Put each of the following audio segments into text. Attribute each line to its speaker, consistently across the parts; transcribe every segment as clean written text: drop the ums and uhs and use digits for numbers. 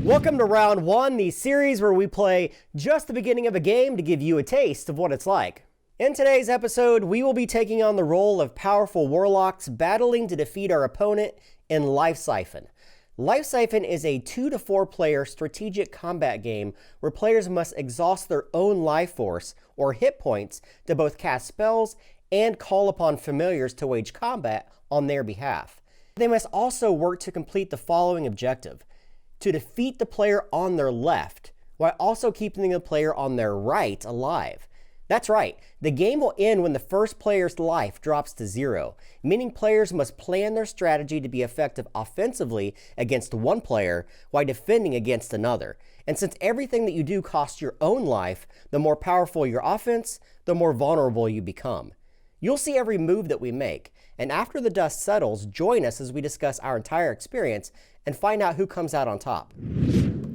Speaker 1: Welcome to round one, the series where we play just the beginning of a game to give you a taste of what it's like. In today's episode, we will be taking on the role of powerful warlocks battling to defeat our opponent in Life Siphon. Life Siphon is a 2 to 4 player strategic combat game where players must exhaust their own life force or hit points to both cast spells and call upon familiars to wage combat on their behalf. They must also work to complete the following objective: to defeat the player on their left, while also keeping the player on their right alive. That's right, the game will end when the first player's life drops to 0, meaning players must plan their strategy to be effective offensively against one player while defending against another. And since everything that you do costs your own life, the more powerful your offense, the more vulnerable you become. You'll see every move that we make, and after the dust settles, join us as we discuss our entire experience and find out who comes out on top.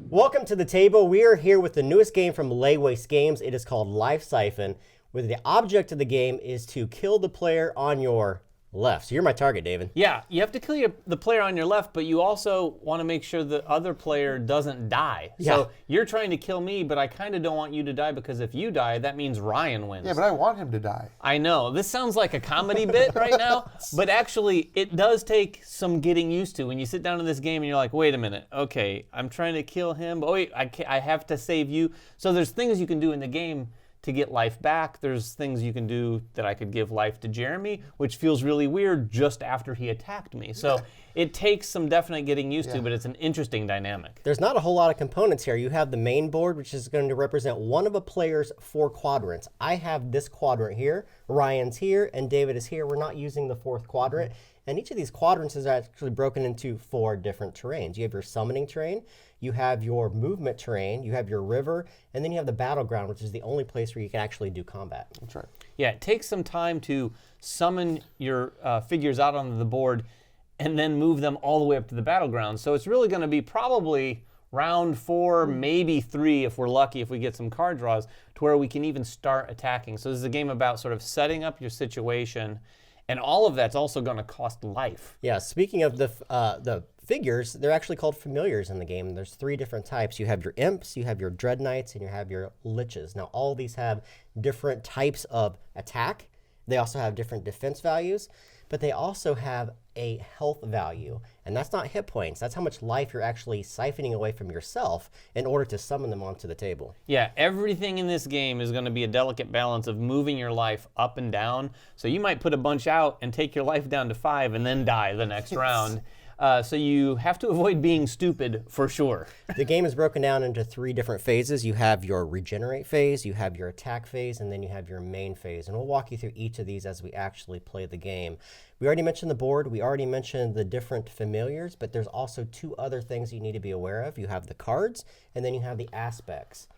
Speaker 1: Welcome to the table. We are here with the newest game from Waste Games. It is called Life Siphon, where the object of the game is to kill the player on your left. So you're my target, David.
Speaker 2: Yeah, you have to kill the player on your left, but you also want to make sure the other player doesn't die.
Speaker 1: Yeah.
Speaker 2: So you're trying to kill me, but I kind of don't want you to die, because if you die, that means Ryan wins.
Speaker 3: Yeah, but I want him to die.
Speaker 2: I know. This sounds like a comedy bit right now, but actually it does take some getting used to. When you sit down to this game and you're like, wait a minute, okay, I'm trying to kill him, but wait, I have to save you. So there's things you can do in the game to get life back. There's things you can do that I could give life to Jeremy, which feels really weird just after he attacked me. So it takes some definite getting used to, but it's an interesting dynamic.
Speaker 1: There's not a whole lot of components here. You have the main board, which is going to represent one of a player's 4 quadrants. I have this quadrant here, Ryan's here, and David is here. We're not using the 4th quadrant. And each of these quadrants is actually broken into 4 different terrains. You have your summoning terrain, you have your movement terrain, you have your river, and then you have the battleground, which is the only place where you can actually do combat.
Speaker 3: That's right.
Speaker 2: Yeah, it takes some time to summon your figures out onto the board and then move them all the way up to the battleground. So it's really going to be probably round 4, maybe 3 if we're lucky, if we get some card draws, to where we can even start attacking. So this is a game about sort of setting up your situation, and all of that's also going to cost life.
Speaker 1: Yeah, speaking of the figures, they're actually called familiars in the game. There's 3 different types. You have your imps, you have your dread knights, and you have your liches. Now, all of these have different types of attack. They also have different defense values, but they also have a health value. And that's not hit points. That's how much life you're actually siphoning away from yourself in order to summon them onto the table.
Speaker 2: Yeah, everything in this game is going to be a delicate balance of moving your life up and down. So you might put a bunch out and take your life down to 5 and then die the next round. So you have to avoid being stupid for sure.
Speaker 1: The game is broken down into 3 different phases. You have your regenerate phase, you have your attack phase, and then you have your main phase. And we'll walk you through each of these as we actually play the game. We already mentioned the board. We already mentioned the different familiars, but there's also 2 other things you need to be aware of. You have the cards, and then you have the aspects.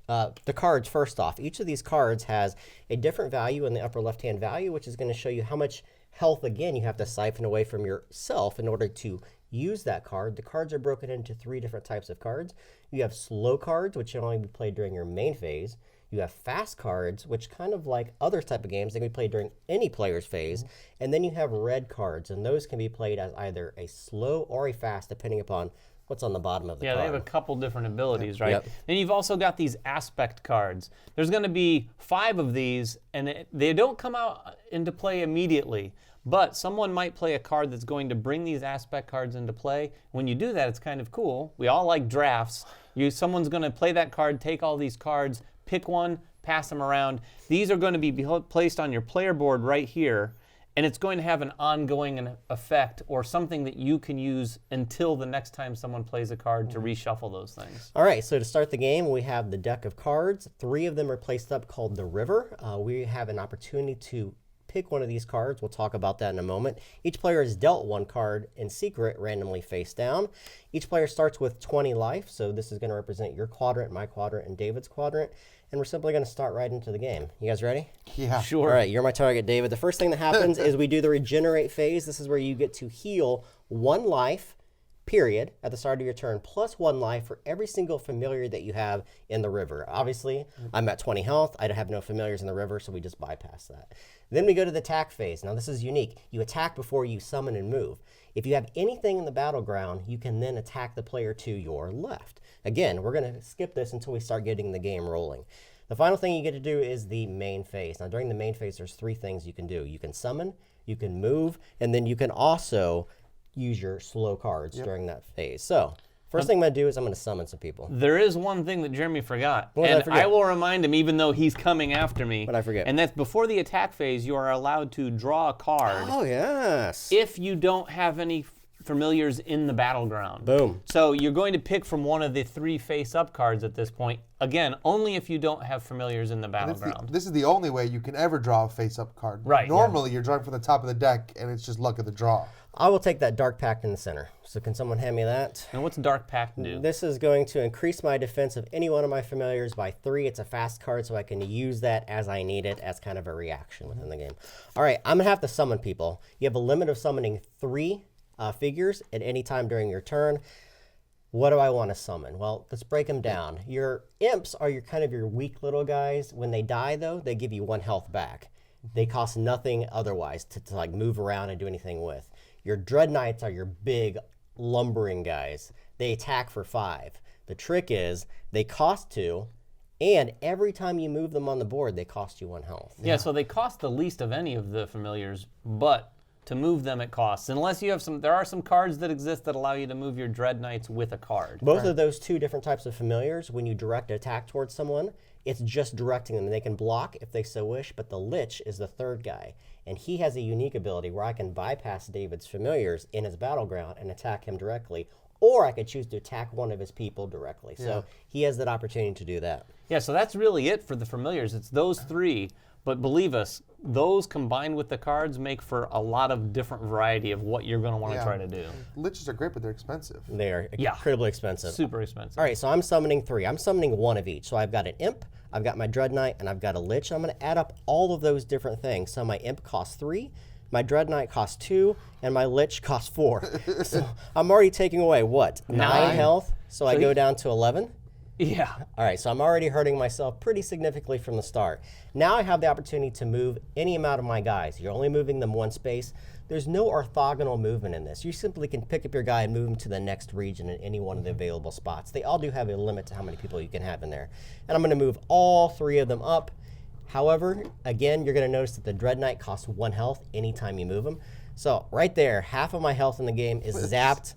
Speaker 1: The cards, first off, each of these cards has a different value in the upper left-hand value, which is going to show you how much health, again, you have to siphon away from yourself in order to use that card. The cards are broken into 3 different types of cards. You have slow cards, which can only be played during your main phase. You have fast cards, which kind of like other type of games, they can be played during any player's phase. And then you have red cards, and those can be played as either a slow or a fast, depending upon what's on the bottom of the card.
Speaker 2: Yeah, they have a couple different abilities, right?
Speaker 1: Yep.
Speaker 2: Then you've also got these aspect cards. There's going to be 5 of these, and they don't come out into play immediately. But someone might play a card that's going to bring these aspect cards into play. When you do that, it's kind of cool. We all like drafts. Someone's going to play that card, take all these cards, pick one, pass them around. These are going to be placed on your player board right here, and it's going to have an ongoing effect or something that you can use until the next time someone plays a card to reshuffle those things.
Speaker 1: All right, so to start the game, we have the deck of cards. 3 of them are placed up called the river. We have an opportunity to pick one of these cards. We'll talk about that in a moment. Each player is dealt 1 card in secret, randomly face down. Each player starts with 20 life, so this is going to represent your quadrant, my quadrant, and David's quadrant. And we're simply going to start right into the game. You guys ready?
Speaker 3: Yeah.
Speaker 2: Sure.
Speaker 1: All right, you're my target, David. The first thing that happens is we do the regenerate phase. This is where you get to heal 1 life period, at the start of your turn, plus 1 life for every single familiar that you have in the river. Obviously, I'm at 20 health. I have no familiars in the river, so we just bypass that. Then we go to the attack phase. Now, this is unique. You attack before you summon and move. If you have anything in the battleground, you can then attack the player to your left. Again, we're going to skip this until we start getting the game rolling. The final thing you get to do is the main phase. Now, during the main phase, there's 3 things you can do. You can summon, you can move, and then you can also use your slow cards during that phase. So, first thing I'm going to do is I'm going to summon some people.
Speaker 2: There is one thing that Jeremy forgot.
Speaker 1: What did I forget?
Speaker 2: I will remind him even though he's coming after me.
Speaker 1: What did I forget?
Speaker 2: And that's before the attack phase, you are allowed to draw a card
Speaker 1: Oh, yes.
Speaker 2: if you don't have any familiars in the battleground.
Speaker 1: Boom.
Speaker 2: So you're going to pick from one of the 3 face-up cards at this point. Again, only if you don't have familiars in the battleground.
Speaker 3: This is the only way you can ever draw a face-up card.
Speaker 2: Right.
Speaker 3: Normally, you're drawing from the top of the deck, and it's just luck of the draw.
Speaker 1: I will take that Dark Pact in the center. So can someone hand me that?
Speaker 2: And what's Dark Pact do?
Speaker 1: This is going to increase my defense of any one of my familiars by 3. It's a fast card, so I can use that as I need it as kind of a reaction within the game. All right, I'm going to have to summon people. You have a limit of summoning 3 figures at any time during your turn. What do I want to summon? Well, let's break them down. Your imps are your kind of your weak little guys. When they die, though, they give you 1 health back. They cost nothing otherwise to like move around and do anything with. Your Dread Knights are your big lumbering guys. They attack for 5. The trick is they cost 2, and every time you move them on the board, they cost you 1 health.
Speaker 2: Yeah, so they cost the least of any of the familiars, but to move them it costs. Unless you have there are some cards that exist that allow you to move your Dread Knights with a card.
Speaker 1: Both of those 2 different types of familiars, when you direct an attack towards someone, it's just directing them. They can block if they so wish, but the Lich is the 3rd guy. And he has a unique ability where I can bypass David's familiars in his battleground and attack him directly, or I could choose to attack one of his people directly. So he has that opportunity to do that.
Speaker 2: Yeah, so that's really it for the familiars. It's those 3, but believe us, those combined with the cards make for a lot of different variety of what you're going to want to try to do.
Speaker 3: Liches are great, but they're expensive.
Speaker 1: They are incredibly expensive.
Speaker 2: Super expensive.
Speaker 1: All right, so I'm summoning 3. I'm summoning 1 of each. So I've got an Imp, I've got my Dread Knight, and I've got a Lich. I'm going to add up all of those different things. So my Imp costs 3, my Dread Knight costs 2, and my Lich costs 4. So I'm already taking away, what, 9 health? So I go down to 11?
Speaker 2: Yeah.
Speaker 1: All right, so I'm already hurting myself pretty significantly from the start. Now I have the opportunity to move any amount of my guys. You're only moving them 1 space. There's no orthogonal movement in this. You simply can pick up your guy and move him to the next region in any one of the available spots. They all do have a limit to how many people you can have in there. And I'm going to move all 3 of them up. However, again, you're going to notice that the Dread Knight costs 1 health anytime you move him. So right there, half of my health in the game is zapped.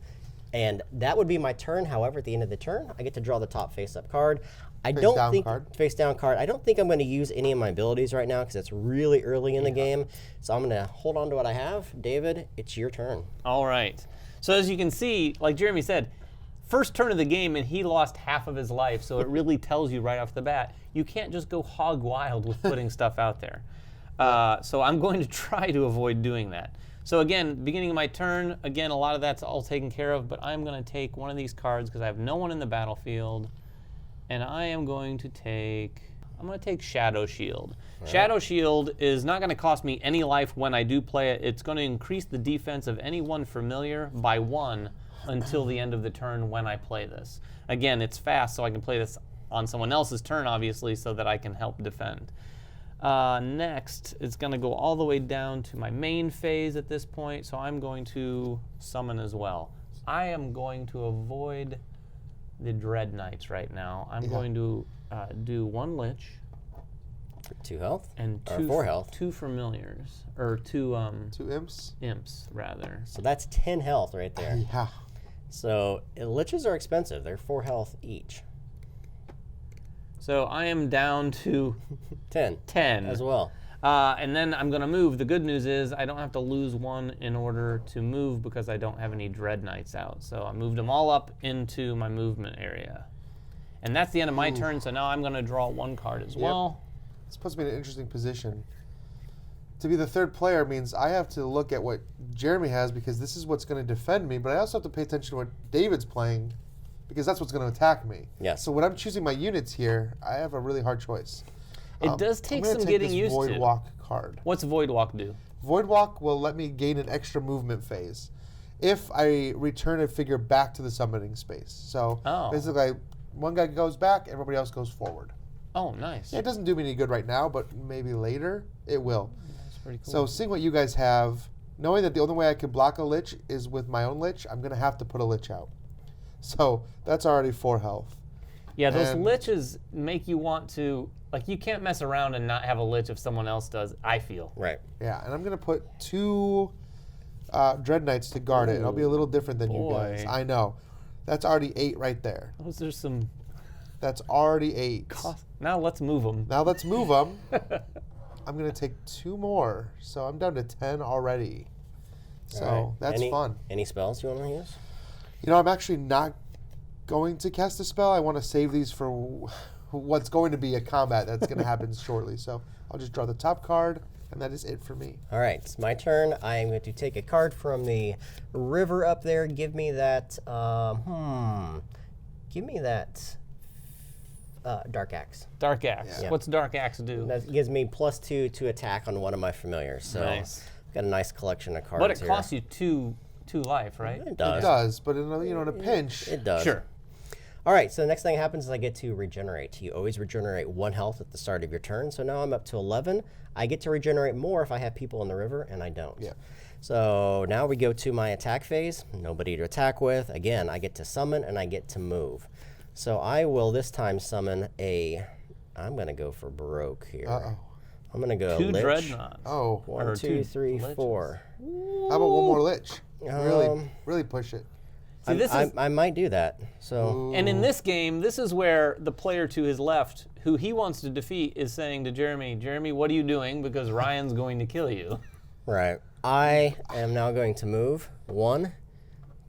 Speaker 1: And that would be my turn. However, at the end of the turn, I get to draw the top face-up card. Face down card. I don't think I'm going to use any of my abilities right now because it's really early in the game. So I'm going to hold on to what I have. David, it's your turn.
Speaker 2: All right. So as you can see, like Jeremy said, first turn of the game and he lost half of his life. So it really tells you right off the bat, you can't just go hog wild with putting stuff out there. So I'm going to try to avoid doing that. So again, beginning of my turn, again, a lot of that's all taken care of, but I'm going to take one of these cards because I have no one in the battlefield. And I am going to take, Shadow Shield. Right. Shadow Shield is not going to cost me any life when I do play it. It's going to increase the defense of any one familiar by 1 until the end of the turn when I play this. Again, it's fast, so I can play this on someone else's turn, obviously, so that I can help defend. Next, it's going to go all the way down to my main phase at this point, so I'm going to summon as well. I am going to avoid the Dread Knights right now. I'm going to do 1 Lich.
Speaker 1: For 2 health?
Speaker 2: And
Speaker 1: 4 health.
Speaker 2: 2 familiars. Or 2...
Speaker 3: 2 imps?
Speaker 2: Imps, rather.
Speaker 1: So that's 10 health right there.
Speaker 3: Yeah.
Speaker 1: So Liches are expensive. They're 4 health each.
Speaker 2: So I am down to
Speaker 1: 10 as well.
Speaker 2: And then I'm going to move. The good news is I don't have to lose 1 in order to move because I don't have any Dread Knights out. So I moved them all up into my movement area. And that's the end of my turn, so now I'm going to draw 1 card as well.
Speaker 3: This puts me in an interesting position. To be the 3rd player means I have to look at what Jeremy has because this is what's going to defend me, but I also have to pay attention to what David's playing because that's what's going to attack me.
Speaker 1: Yes.
Speaker 3: So when I'm choosing my units here, I have a really hard choice.
Speaker 2: It does take some getting used to.
Speaker 3: Void Walk card.
Speaker 2: What's Void Walk do?
Speaker 3: Void Walk will let me gain an extra movement phase. if I return a figure back to the summoning space. So
Speaker 2: Oh.
Speaker 3: basically, one guy goes back, everybody else goes forward.
Speaker 2: Oh, nice.
Speaker 3: Yeah, it doesn't do me any good right now, but maybe later it will.
Speaker 2: That's pretty cool.
Speaker 3: So seeing what you guys have, knowing that the only way I can block a Lich is with my own Lich, I'm going to have to put a Lich out. So that's already 4 health.
Speaker 2: yeah, those
Speaker 3: and-
Speaker 2: liches make you want to, like, you can't mess around and not have a lich if someone else does, I feel.
Speaker 1: Right.
Speaker 3: Yeah, and I'm going to put 2 Dread Knights to guard it. It'll be a little different than you guys.
Speaker 2: boy.
Speaker 3: I know. That's already 8 right there.
Speaker 2: Those are some
Speaker 3: That's already 8.
Speaker 2: cost. Now let's move them.
Speaker 3: Now let's move them. I'm going to take 2 more. So I'm down to 10 already. So
Speaker 1: All right.
Speaker 3: that's fun.
Speaker 1: Any spells you want to use?
Speaker 3: You know, I'm actually not going to cast a spell. I want to save these for what's going to be a combat that's going to happen shortly. So I'll just draw the top card, and that is it for me.
Speaker 1: All right, it's my turn. I am going to take a card from the river up there. Give me that. Give me that. Dark Axe.
Speaker 2: Dark Axe.
Speaker 3: Yeah.
Speaker 2: What's Dark Axe do?
Speaker 1: That gives me +2 to attack on one of my familiars. So
Speaker 2: Nice.
Speaker 1: got a nice collection of cards
Speaker 2: But it
Speaker 1: here.
Speaker 2: costs you two life, right?
Speaker 1: It does.
Speaker 3: It does, but in a pinch.
Speaker 1: It does.
Speaker 2: Sure.
Speaker 1: All right, so the next thing that happens is I get to regenerate. You always regenerate 1 health at the start of your turn. So now I'm up to 11. I get to regenerate more if I have people in the river, and I don't.
Speaker 3: Yeah.
Speaker 1: So now we go to my attack phase. Nobody to attack with. Again, I get to summon and I get to move. So I will this time summon a. I'm going to go for Baroque here.
Speaker 3: Uh-oh.
Speaker 1: I'm going to go
Speaker 2: 2
Speaker 1: Lich.
Speaker 2: dreadnoughts.
Speaker 3: Oh.
Speaker 1: 1,
Speaker 2: Or
Speaker 1: 2,
Speaker 2: two
Speaker 1: 3,
Speaker 2: Liches.
Speaker 1: 4.
Speaker 3: How about one more Lich? Really push it.
Speaker 2: See, this is,
Speaker 1: I might do that. So
Speaker 2: and in this game, this is where the player to his left, who he wants to defeat, is saying to Jeremy, Jeremy, what are you doing? Because Ryan's going to kill you.
Speaker 1: right, I am now going to move 1,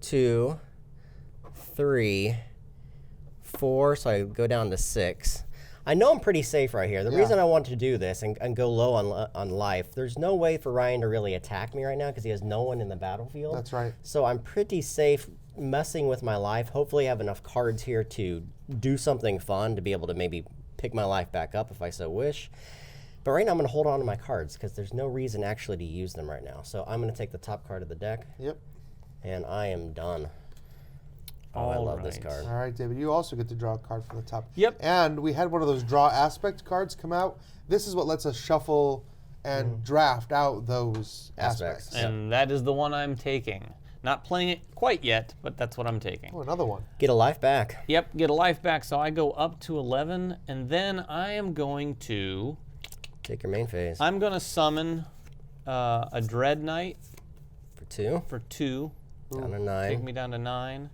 Speaker 1: 2, 3, 4. So I go down to 6. I know I'm pretty safe right here. The reason I want to do this and go low on life, there's no way for Ryan to really attack me right now because he has no one in the battlefield.
Speaker 3: That's right.
Speaker 1: So I'm pretty safe messing with my life. Hopefully I have enough cards here to do something fun to be able to maybe pick my life back up if I so wish. But right now I'm going to hold on to my cards because there's no reason actually to use them right now. So I'm going to take the top card of the deck
Speaker 3: Yep.
Speaker 1: and I am done. Oh, I love this card.
Speaker 3: All right, David. You also get to draw a card from the top.
Speaker 2: Yep.
Speaker 3: And we had one of those draw aspect cards come out. This is what lets us shuffle and draft out those aspects.
Speaker 2: And that is the one I'm taking. Not playing it quite yet, but that's what I'm taking.
Speaker 3: Oh, another one.
Speaker 1: Get a life back.
Speaker 2: Yep, get a life back. So I go up to 11, and then I am going to
Speaker 1: Take your main phase
Speaker 2: summon a Dread Knight
Speaker 1: for 2.
Speaker 2: for 2.
Speaker 1: Down to
Speaker 2: Take
Speaker 1: 9.
Speaker 2: me down to 9.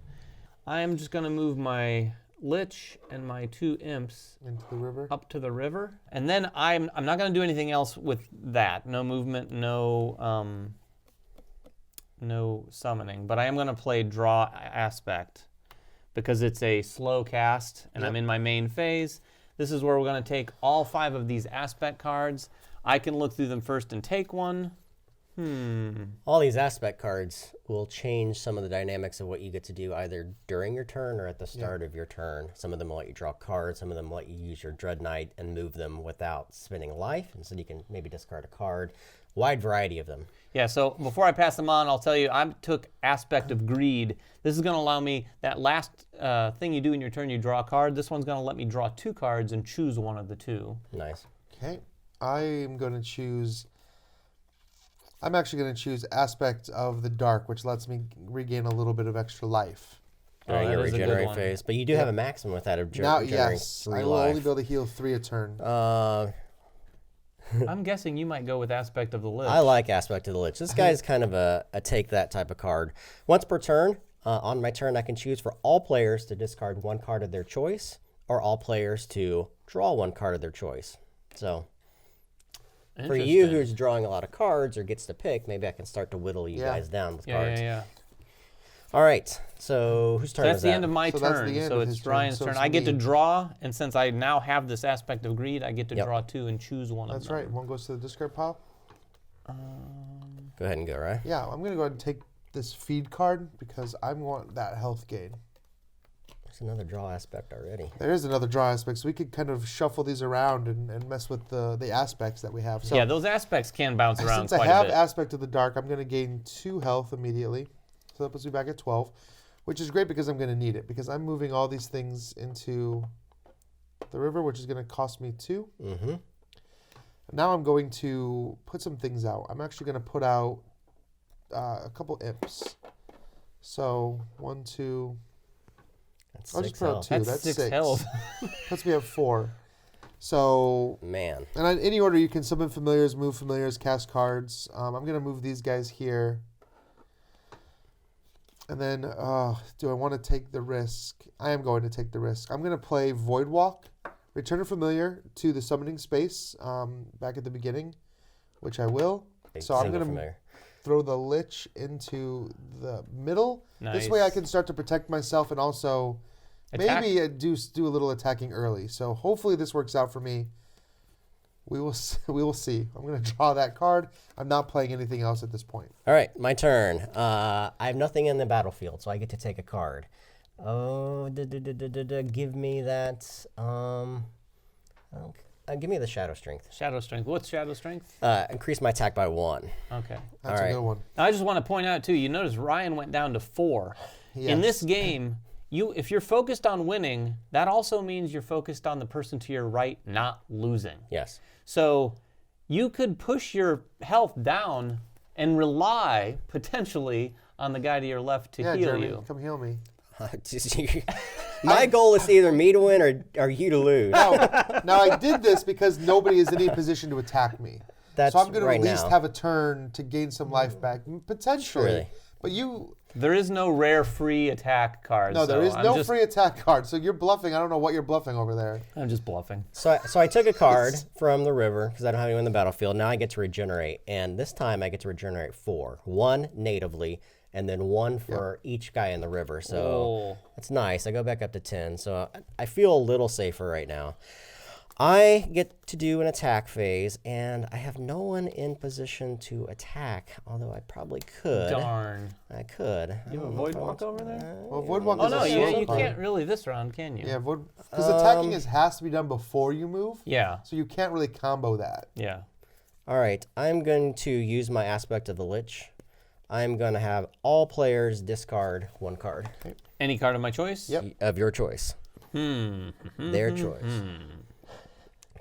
Speaker 2: I am just going to move my Lich and my 2 Imps
Speaker 3: Into the river.
Speaker 2: up to the river, and then I'm not going to do anything else with that. No movement, no summoning. But I am going to play Draw Aspect because it's a slow cast, and I'm in my main phase. This is where we're going to take all 5 of these aspect cards. I can look through them first and take one.
Speaker 1: All these aspect cards will change some of the dynamics of what you get to do either during your turn or at the start of your turn. Some of them will let you draw cards. Some of them let you use your Dread Knight and move them without spending life. And so you can maybe discard a card. Wide variety of them.
Speaker 2: Yeah, so before I pass them on, I'll tell you, I took Aspect of Greed. This is going to allow me, that last thing you do in your turn, you draw a card. This one's going to let me draw 2 cards and choose one of the 2.
Speaker 1: Nice.
Speaker 3: Okay. I'm actually going to choose Aspect of the Dark, which lets me regain a little bit of extra life.
Speaker 1: During
Speaker 2: that
Speaker 1: your
Speaker 2: is a good
Speaker 1: regenerate
Speaker 2: one.
Speaker 1: phase. But you do have a maximum with that of
Speaker 3: Now,
Speaker 1: regenerating
Speaker 3: yes,
Speaker 1: 3
Speaker 3: I will
Speaker 1: life.
Speaker 3: only be able to heal 3 a turn.
Speaker 2: I'm guessing you might go with Aspect of the Lich.
Speaker 1: I like Aspect of the Lich. This guy is kind of a take that type of card. Once per turn, on my turn, I can choose for all players to discard 1 card of their choice, or all players to draw 1 card of their choice. So, for you
Speaker 2: Interesting.
Speaker 1: who's drawing a lot of cards or gets to pick, maybe I can start to whittle you guys down with cards.
Speaker 2: Yeah.
Speaker 1: All right, so whose turn
Speaker 2: That's
Speaker 1: is
Speaker 2: the
Speaker 1: that?
Speaker 2: end of my
Speaker 3: So that's
Speaker 2: turn.
Speaker 3: the end
Speaker 2: So
Speaker 3: of
Speaker 2: it's
Speaker 3: his turn.
Speaker 2: Ryan's
Speaker 3: So
Speaker 2: turn.
Speaker 3: it's
Speaker 2: I get to
Speaker 3: me.
Speaker 2: draw, and since I now have this Aspect of Greed, I get to
Speaker 1: Yep.
Speaker 2: draw 2 and choose one
Speaker 3: That's
Speaker 2: of them.
Speaker 3: right. One goes to the discard pile.
Speaker 1: Go ahead and go, right?
Speaker 3: Yeah, I'm going to go ahead and take this feed card because I want that health gain.
Speaker 1: There's another draw aspect already.
Speaker 3: There is another draw aspect, so we could kind of shuffle these around and mess with the aspects that we have. So
Speaker 2: Yeah, those aspects can bounce around
Speaker 3: since
Speaker 2: quite
Speaker 3: I have
Speaker 2: a bit.
Speaker 3: Aspect of the Dark, I'm going to gain 2 health immediately. So that puts me back at 12, which is great because I'm going to need it, because I'm moving all these things into the river, which is going to cost me 2.
Speaker 1: Mm-hmm.
Speaker 3: Now I'm going to put some things out. I'm actually going to put out a couple imps. So 1, 2.
Speaker 1: That's
Speaker 3: I'll just
Speaker 1: 6
Speaker 3: put out
Speaker 1: health.
Speaker 3: 2.
Speaker 2: That's
Speaker 3: That's
Speaker 2: 6 health.
Speaker 3: Puts me at 4. So,
Speaker 1: Man.
Speaker 3: and in any order, you can summon familiars, move familiars, cast cards. I'm going to move these guys here. And then, do I want to take the risk? I am going to take the risk. I'm going to play Void Walk, return a familiar to the summoning space back at the beginning, which I will. So I'm going to throw the Lich into the middle.
Speaker 2: Nice.
Speaker 3: This way I can start to protect myself and also
Speaker 2: Attack.
Speaker 3: maybe do a little attacking early. So hopefully this works out for me. We will see. I'm going to draw that card. I'm not playing anything else at this point.
Speaker 1: All right, my turn. I have nothing in the battlefield, so I get to take a card. Oh, give me that. Give me the Shadow Strength.
Speaker 2: Shadow Strength. What's Shadow Strength?
Speaker 1: Increase my attack by 1.
Speaker 2: Okay.
Speaker 3: That's a good one.
Speaker 2: Now, I just want to point out, too, you notice Ryan went down to 4.
Speaker 3: Yes.
Speaker 2: In this game, if you're focused on winning, that also means you're focused on the person to your right not losing.
Speaker 1: Yes.
Speaker 2: So you could push your health down and rely, potentially, on the guy to your left to heal
Speaker 3: Jeremy,
Speaker 2: you.
Speaker 3: come heal me.
Speaker 1: My goal is either me to win or you to lose.
Speaker 3: Now I did this because nobody is in any position to attack me.
Speaker 1: That's
Speaker 3: so I'm going to
Speaker 1: right
Speaker 3: at least
Speaker 1: now.
Speaker 3: have a turn to gain some life back, potentially.
Speaker 1: Surely.
Speaker 3: But you...
Speaker 2: There is no rare free attack card.
Speaker 3: No, there
Speaker 2: so
Speaker 3: is
Speaker 2: I'm
Speaker 3: no
Speaker 2: just,
Speaker 3: free attack card. So you're bluffing. I don't know what you're bluffing over there.
Speaker 2: I'm just bluffing.
Speaker 1: So I took a card from the river because I don't have anyone in the battlefield. Now I get to regenerate, and this time I get to regenerate 4. 1 natively, and then 1 for each guy in the river. So that's nice. I go back up to 10. So I feel a little safer right now. I get to do an attack phase, and I have no one in position to attack, although I probably could.
Speaker 2: Darn.
Speaker 1: I could.
Speaker 2: You have a Void Walk over there?
Speaker 3: Well, Void Walk
Speaker 2: Oh,
Speaker 3: is
Speaker 2: no,
Speaker 3: a slow
Speaker 2: you
Speaker 3: card.
Speaker 2: can't really this round, can you?
Speaker 3: Yeah, because attacking has to be done before you move.
Speaker 2: Yeah.
Speaker 3: So you can't really combo that.
Speaker 2: Yeah.
Speaker 1: All right, I'm going to use my aspect of the Lich. I'm going to have all players discard 1 card.
Speaker 2: Any card of my choice?
Speaker 3: Yep.
Speaker 1: Of your choice. Their choice.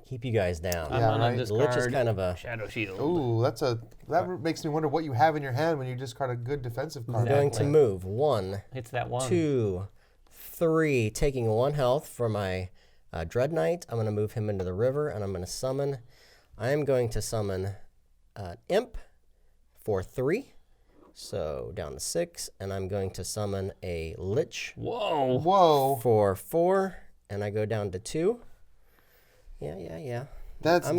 Speaker 1: Keep you guys down.
Speaker 2: I'm
Speaker 3: Yeah,
Speaker 2: gonna
Speaker 3: right.
Speaker 1: The Lich is
Speaker 2: discard
Speaker 1: kind of a...
Speaker 2: Shadow Shield.
Speaker 3: Ooh, that makes me wonder what you have in your hand when you discard a good defensive
Speaker 1: I'm
Speaker 3: card.
Speaker 1: going to move 1,
Speaker 2: Hits that 1.
Speaker 1: 2, 3, taking 1 health for my Dread Knight. I'm going to move him into the river, and I'm going to summon. I am going to summon Imp for 3, so down to 6, and I'm going to summon a Lich
Speaker 2: Whoa.
Speaker 3: Whoa.
Speaker 1: for 4, and I go down to 2. Yeah.
Speaker 3: That's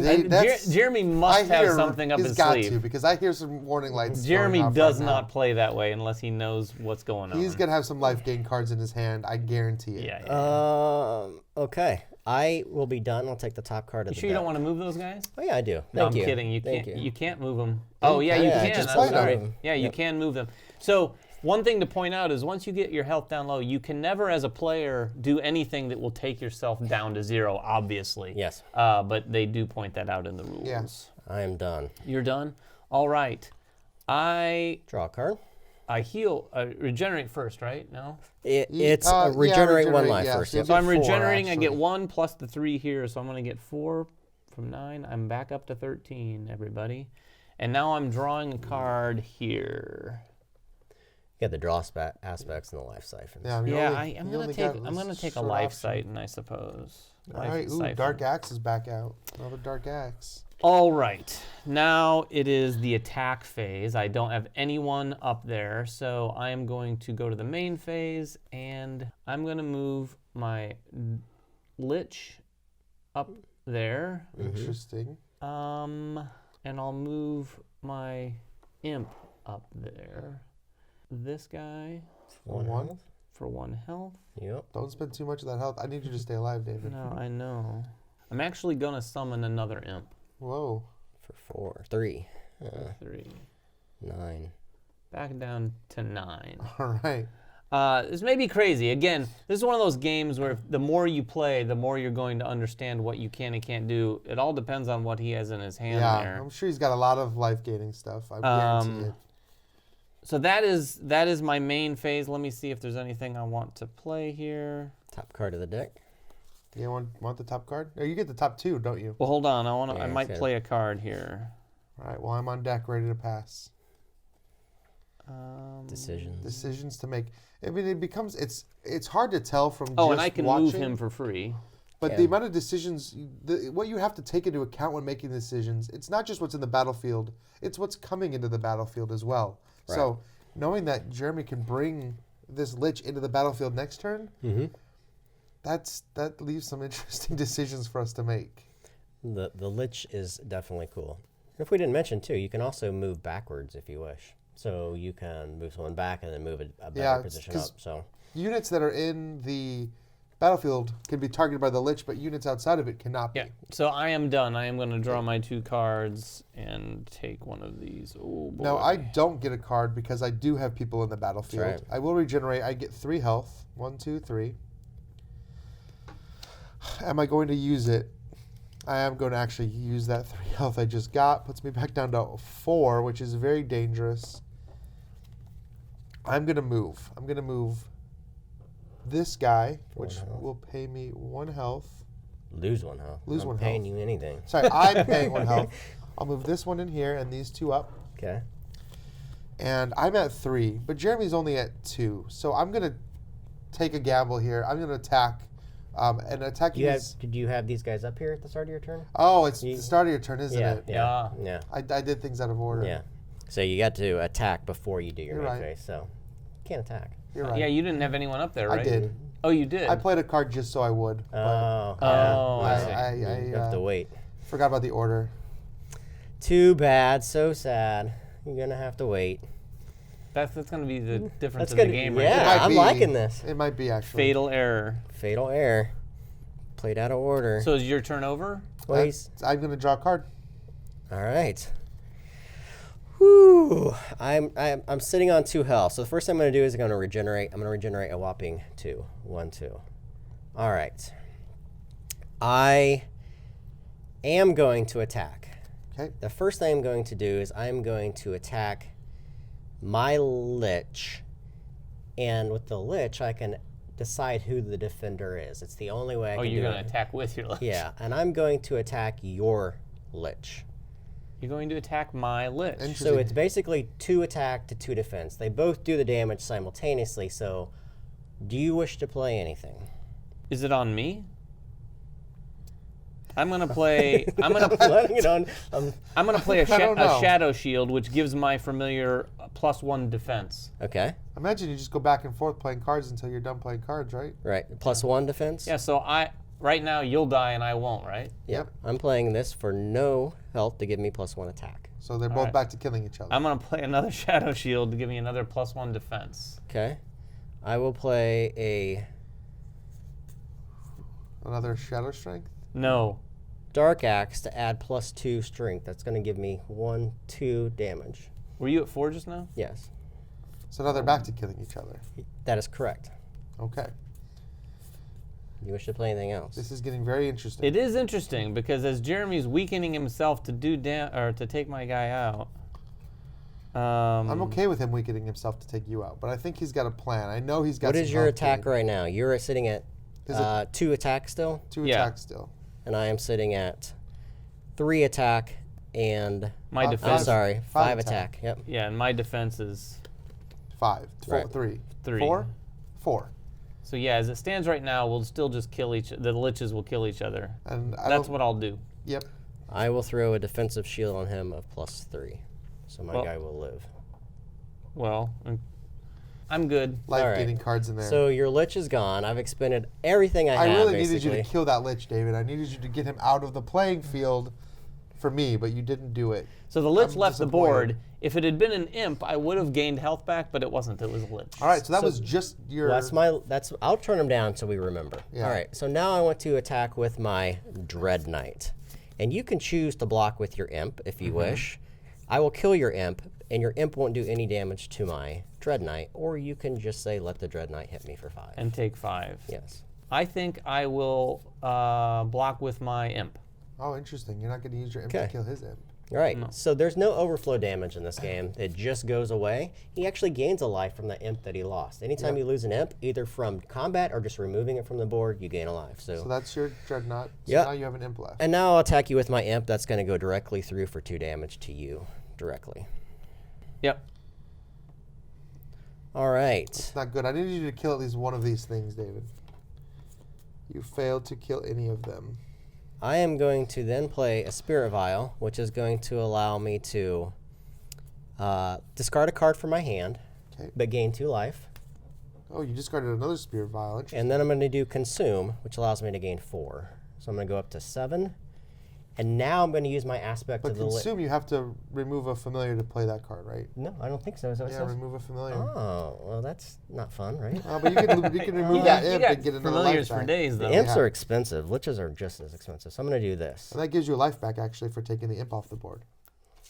Speaker 2: Jeremy must have something up
Speaker 3: he's
Speaker 2: his
Speaker 3: got
Speaker 2: sleeve.
Speaker 3: to, because I hear some warning lights.
Speaker 2: Jeremy
Speaker 3: going off
Speaker 2: does
Speaker 3: right now.
Speaker 2: not play that way unless he knows what's going on.
Speaker 3: He's gonna have some life gain cards in his hand. I guarantee it.
Speaker 2: Yeah.
Speaker 1: Okay. I will be done. I'll take the top card of
Speaker 2: You
Speaker 1: the
Speaker 2: sure you
Speaker 1: deck.
Speaker 2: don't want to move those guys?
Speaker 1: Oh, yeah, I do.
Speaker 2: No,
Speaker 1: Thank you.
Speaker 2: I'm kidding. You
Speaker 1: Thank
Speaker 2: can't.
Speaker 1: you.
Speaker 2: You can't move them. Oh yeah, you
Speaker 1: Yeah,
Speaker 2: can.
Speaker 1: just
Speaker 2: I'm
Speaker 1: play
Speaker 2: sorry.
Speaker 1: them.
Speaker 2: Yeah, you can move them. So one thing to point out is once you get your health down low, you can never, as a player, do anything that will take yourself down to 0. Obviously.
Speaker 1: Yes.
Speaker 2: But they do point that out in the rules.
Speaker 3: Yeah.
Speaker 1: I am done.
Speaker 2: You're done. All right. I
Speaker 1: Draw a card.
Speaker 2: heal. Regenerate first, right? No.
Speaker 1: It's
Speaker 3: yeah,
Speaker 1: regenerate 1
Speaker 3: regenerate,
Speaker 1: life
Speaker 3: yeah,
Speaker 1: first.
Speaker 3: so
Speaker 1: Yep.
Speaker 2: So I'm
Speaker 3: 4,
Speaker 2: regenerating. I get
Speaker 3: actually.
Speaker 2: 1 plus the 3 here, so I'm going to get 4 from 9. I'm back up to 13, everybody. And now I'm drawing a card here.
Speaker 1: You got the draw aspects and the life siphons.
Speaker 3: Yeah, you
Speaker 2: Yeah,
Speaker 3: only-
Speaker 2: I'm
Speaker 3: you
Speaker 2: gonna
Speaker 3: only
Speaker 2: take.
Speaker 3: got
Speaker 2: I'm
Speaker 3: this
Speaker 2: gonna take a
Speaker 3: short
Speaker 2: life
Speaker 3: option.
Speaker 2: siphon, I suppose.
Speaker 3: All
Speaker 2: Life
Speaker 3: right. Ooh,
Speaker 2: siphon.
Speaker 3: Dark Axe is back out. Another Dark Axe.
Speaker 2: All right. Now it is the attack phase. I don't have anyone up there, so I am going to go to the main phase, and I'm gonna move my Lich up there.
Speaker 3: Interesting.
Speaker 2: And I'll move my Imp up there. This guy
Speaker 3: One.
Speaker 2: for 1 health.
Speaker 1: Yep.
Speaker 3: Don't spend too much of that health. I need you to stay alive, David.
Speaker 2: No, I know. I'm actually gonna summon another Imp.
Speaker 3: Whoa.
Speaker 1: For 4. 3.
Speaker 2: 3.
Speaker 1: 9.
Speaker 2: Back down to 9.
Speaker 3: All right.
Speaker 2: This may be crazy. Again, this is one of those games where the more you play, the more you're going to understand what you can and can't do. It all depends on what he has in his hand
Speaker 3: Yeah,
Speaker 2: there.
Speaker 3: I'm sure he's got a lot of life gaining stuff. I guarantee it.
Speaker 2: So that is my main phase. Let me see if there's anything I want to play here.
Speaker 1: Top card of the deck.
Speaker 3: You want the top card? Or you get the top 2, don't you?
Speaker 2: Well, hold on.
Speaker 1: Yeah,
Speaker 2: I might play a card here.
Speaker 3: All right. Well, I'm on deck, ready to pass.
Speaker 1: Decisions
Speaker 3: to make. I mean, it's hard to tell from
Speaker 2: Oh,
Speaker 3: just
Speaker 2: and I can
Speaker 3: watching,
Speaker 2: move him for free.
Speaker 3: But
Speaker 1: Yeah.
Speaker 3: the amount of decisions, what you have to take into account when making decisions, it's not just what's in the battlefield, it's what's coming into the battlefield as well.
Speaker 1: Right.
Speaker 3: So knowing that Jeremy can bring this Lich into the battlefield next turn, that leaves some interesting decisions for us to make.
Speaker 1: The Lich is definitely cool. If we didn't mention too, you can also move backwards if you wish. So you can move someone back and then move a better position up. So
Speaker 3: units that are in the battlefield can be targeted by the Lich, but units outside of it cannot be.
Speaker 2: Yeah. So I am done. I am going to draw my 2 cards and take one of these. Oh boy.
Speaker 3: Now, I don't get a card because I do have people in the battlefield.
Speaker 1: That's right.
Speaker 3: I will regenerate. I get 3 health. 1, 2, 3. Am I going to use it? I am going to actually use that 3 health I just got. Puts me back down to 4, which is very dangerous. I'm going to move. I'm going to move this guy, which will pay me 1 health.
Speaker 1: lose 1 health.
Speaker 3: Lose
Speaker 1: I'm
Speaker 3: 1
Speaker 1: paying
Speaker 3: health.
Speaker 1: you anything.
Speaker 3: Sorry, I'm paying 1 health. I'll move this one in here and these 2 up.
Speaker 1: Okay.
Speaker 3: And I'm at 3, but Jeremy's only at 2. So I'm going to take a gamble here. I'm going to attack. And attacking
Speaker 1: Did you have these guys up here at the start of your turn?
Speaker 3: Oh, it's the start of your turn, isn't
Speaker 1: Yeah.
Speaker 3: it?
Speaker 1: Yeah. Yeah.
Speaker 3: I did things out of order.
Speaker 1: Yeah. So you got to attack before you do your
Speaker 3: You're
Speaker 1: main
Speaker 3: right.
Speaker 1: phase. So can't attack.
Speaker 3: You're right.
Speaker 2: Yeah, you didn't have anyone up there, right?
Speaker 3: I did.
Speaker 2: Oh, you did?
Speaker 3: I played a card just so I would. But
Speaker 2: Oh, I see.
Speaker 3: I
Speaker 1: You have to wait.
Speaker 3: forgot about the order.
Speaker 1: Too bad. So sad. You're gonna have to wait.
Speaker 2: That's going to be the difference
Speaker 1: That's
Speaker 2: in the
Speaker 1: good.
Speaker 2: game, right?
Speaker 1: Yeah,
Speaker 3: It might
Speaker 1: I'm
Speaker 3: be.
Speaker 1: liking this.
Speaker 3: It might be actually.
Speaker 2: Fatal error.
Speaker 1: Fatal error. Played out of order.
Speaker 2: So is your turn over?
Speaker 1: Well, he's-
Speaker 3: I'm going to draw a card.
Speaker 1: all right. Whew. I'm sitting on 2 health. So the first thing I'm going to do is I'm going to regenerate. I'm going to regenerate a whopping 2. 1, 2. All right. I am going to attack.
Speaker 3: Okay.
Speaker 1: The first thing I'm going to do is I'm going to attack my Lich. And with the Lich, I can decide who the defender is. It's the only way I
Speaker 2: Oh,
Speaker 1: can
Speaker 2: you're
Speaker 1: do
Speaker 2: going
Speaker 1: it.
Speaker 2: to attack with your Lich.
Speaker 1: Yeah, and I'm going to attack your Lich.
Speaker 2: You're going to attack my Lich.
Speaker 3: Interesting.
Speaker 1: So it's basically 2 attack to 2 defense. They both do the damage simultaneously, so do you wish to play anything?
Speaker 2: Is it on me? I'm going to play... I'm going to
Speaker 1: Letting it on.
Speaker 2: I'm going to play
Speaker 3: I don't know.
Speaker 2: a Shadow Shield, which gives my familiar +1 defense.
Speaker 1: Okay,
Speaker 3: Imagine you just go back and forth playing cards until you're done playing cards, right?
Speaker 1: right. +1 defense?
Speaker 2: Yeah, so right now you'll die and I won't, right?
Speaker 1: Yep. I'm playing this for no health to give me +1 attack.
Speaker 3: So they're both
Speaker 2: right.
Speaker 3: back to killing each other.
Speaker 2: I'm going to play another Shadow Shield to give me another +1 defense.
Speaker 1: Okay. I will play
Speaker 3: Another Shadow Strength.
Speaker 2: No.
Speaker 1: Dark Axe to add +2 strength. That's going to give me 1, 2 damage.
Speaker 2: Were you at 4 just now?
Speaker 1: Yes,
Speaker 3: So now they're back to killing each other.
Speaker 1: that is correct.
Speaker 3: Okay.
Speaker 1: You wish to play anything else?
Speaker 3: This is getting very interesting.
Speaker 2: It is interesting because as Jeremy's weakening himself to to take my guy out.
Speaker 3: I'm okay with him weakening himself to take you out, but I think he's got a plan. I know he's got
Speaker 1: What
Speaker 3: some
Speaker 1: is your
Speaker 3: health
Speaker 1: attack
Speaker 3: gain.
Speaker 1: right now? You're sitting at
Speaker 3: Is it
Speaker 1: 2 attack still,
Speaker 3: 2
Speaker 2: Yeah.
Speaker 3: attacks still?
Speaker 1: and I am sitting at 3 attack and
Speaker 2: My
Speaker 3: Uh,
Speaker 2: defense.
Speaker 1: I'm sorry,
Speaker 3: 5
Speaker 1: 5
Speaker 3: attack.
Speaker 1: attack. Yep.
Speaker 2: Yeah, and my defense is
Speaker 3: 5. 4,
Speaker 1: Right.
Speaker 3: 3.
Speaker 2: 3.
Speaker 3: 4? 4.
Speaker 2: So yeah, as it stands right now, we'll still just kill the Liches will kill each other.
Speaker 3: And I
Speaker 2: That's
Speaker 3: don't,
Speaker 2: what I'll do.
Speaker 3: Yep.
Speaker 1: I will throw a defensive shield on him of +3, so my
Speaker 2: Well-
Speaker 1: guy will live.
Speaker 2: Well, I'm good.
Speaker 3: Life
Speaker 1: All right.
Speaker 3: gaining cards in there.
Speaker 1: So your Lich is gone. I've expended everything I
Speaker 3: I
Speaker 1: have.
Speaker 3: really
Speaker 1: basically.
Speaker 3: needed you to kill that Lich, David. I needed you to get him out of the playing field for me, but you didn't do it.
Speaker 2: So the Lich
Speaker 3: I'm
Speaker 2: left the
Speaker 3: disappointed.
Speaker 2: board. If it had been an Imp, I would have gained health back, but it wasn't. It was a Lich.
Speaker 3: All right, so that
Speaker 1: So-
Speaker 3: was just your...
Speaker 1: I'll turn him down so we remember.
Speaker 3: Yeah.
Speaker 1: All right, so now I want to attack with my Dread Knight. And you can choose to block with your Imp if you wish. I will kill your Imp, and your Imp won't do any damage to my Dread Knight, or you can just say, let the Dread Knight hit me for 5.
Speaker 2: And take 5.
Speaker 1: Yes.
Speaker 2: I think I will block with my Imp.
Speaker 3: Oh, interesting. You're not going to use your imp to
Speaker 1: Okay.
Speaker 3: kill his imp.
Speaker 1: All right, so there's no overflow damage in this game. It just goes away. He actually gains a life from the imp that he lost. Anytime you lose an imp, either from combat or just removing it from the board, you gain a life. So
Speaker 3: that's your dreadnought. So now you have an imp left.
Speaker 1: And now I'll attack you with my imp. That's going to go directly through for 2 damage to you directly.
Speaker 2: Yep.
Speaker 1: All right.
Speaker 3: It's not good. I need you to kill at least one of these things, David. You failed to kill any of them.
Speaker 1: I am going to then play a Spirit Vial, which is going to allow me to discard a card from my hand, but gain 2 life.
Speaker 3: Oh, you discarded another Spirit Vial.
Speaker 1: And then I'm going to do Consume, which allows me to gain 4. So I'm going to go up to 7. And now I'm going to use my aspect
Speaker 3: But
Speaker 1: of the
Speaker 3: Consume, you have to remove a familiar to play that card, right?
Speaker 1: No, I don't think so. Is that what it
Speaker 3: Yeah,
Speaker 1: says?
Speaker 3: remove a familiar.
Speaker 1: Oh, well, that's not fun, right?
Speaker 3: But you can remove that imp and get another life
Speaker 2: familiars
Speaker 3: back.
Speaker 2: for days, though.
Speaker 1: The imps are expensive. Liches are just as expensive. So I'm going to do this.
Speaker 3: And that gives you a life back, actually, for taking the imp off the board.